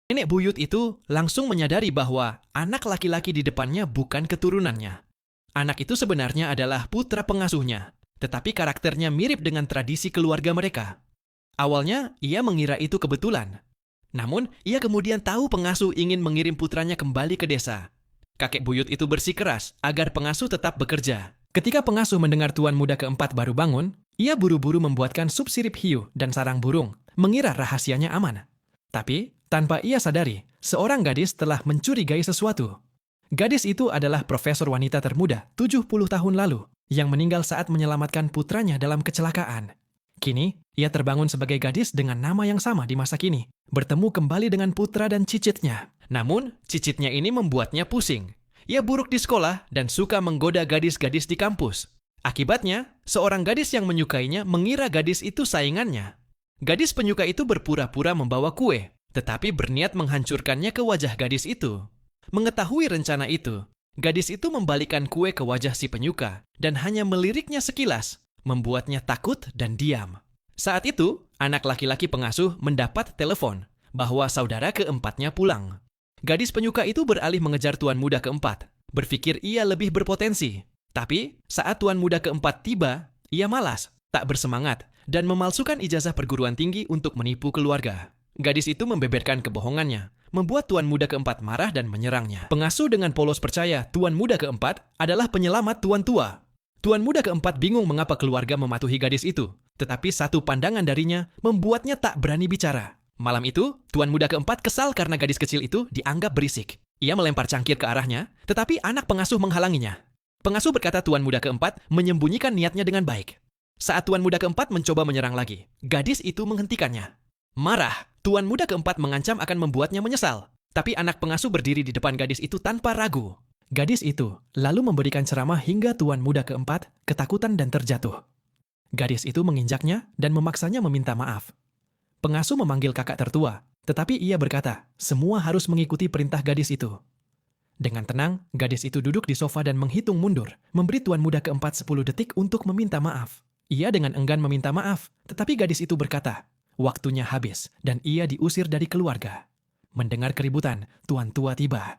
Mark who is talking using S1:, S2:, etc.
S1: Nenek buyut itu langsung menyadari bahwa anak laki-laki di depannya bukan keturunannya. Anak itu sebenarnya adalah putra pengasuhnya, tetapi karakternya mirip dengan tradisi keluarga mereka. Awalnya, ia mengira itu kebetulan. Namun, ia kemudian tahu pengasuh ingin mengirim putranya kembali ke desa. Kakek buyut itu bersikeras agar pengasuh tetap bekerja. Ketika pengasuh mendengar tuan muda keempat baru bangun, ia buru-buru membuatkan sup sirip hiu dan sarang burung, mengira rahasianya aman. Tapi, tanpa ia sadari, seorang gadis telah mencurigai sesuatu. Gadis itu adalah profesor wanita termuda 70 tahun lalu yang meninggal saat menyelamatkan putranya dalam kecelakaan. Kini, ia terbangun sebagai gadis dengan nama yang sama di masa kini, bertemu kembali dengan putra dan cicitnya. Namun, cicitnya ini membuatnya pusing. Ia buruk di sekolah dan suka menggoda gadis-gadis di kampus. Akibatnya, seorang gadis yang menyukainya mengira gadis itu saingannya. Gadis penyuka itu berpura-pura membawa kue, tetapi berniat menghancurkannya ke wajah gadis itu. Mengetahui rencana itu, gadis itu membalikan kue ke wajah si penyuka dan hanya meliriknya sekilas, membuatnya takut dan diam. Saat itu, anak laki-laki pengasuh mendapat telepon bahwa saudara keempatnya pulang. Gadis penyuka itu beralih mengejar tuan muda keempat, berpikir ia lebih berpotensi. Tapi, saat tuan muda keempat tiba, ia malas, tak bersemangat, dan memalsukan ijazah perguruan tinggi untuk menipu keluarga. Gadis itu membeberkan kebohongannya, membuat tuan muda keempat marah dan menyerangnya. Pengasuh dengan polos percaya tuan muda keempat adalah penyelamat tuan tua. Tuan muda keempat bingung mengapa keluarga mematuhi gadis itu, tetapi satu pandangan darinya membuatnya tak berani bicara. Malam itu, tuan muda keempat kesal karena gadis kecil itu dianggap berisik. Ia melempar cangkir ke arahnya, tetapi anak pengasuh menghalanginya. Pengasuh berkata tuan muda keempat menyembunyikan niatnya dengan baik. Saat tuan muda keempat mencoba menyerang lagi, gadis itu menghentikannya. Marah, tuan muda keempat mengancam akan membuatnya menyesal. Tapi anak pengasuh berdiri di depan gadis itu tanpa ragu. Gadis itu lalu memberikan ceramah hingga tuan muda keempat ketakutan dan terjatuh. Gadis itu menginjaknya dan memaksanya meminta maaf. Pengasuh memanggil kakak tertua, tetapi ia berkata, semua harus mengikuti perintah gadis itu. Dengan tenang, gadis itu duduk di sofa dan menghitung mundur, memberi tuan muda keempat 10 detik untuk meminta maaf. Ia dengan enggan meminta maaf, tetapi gadis itu berkata, waktunya habis dan ia diusir dari keluarga. Mendengar keributan, tuan tua tiba.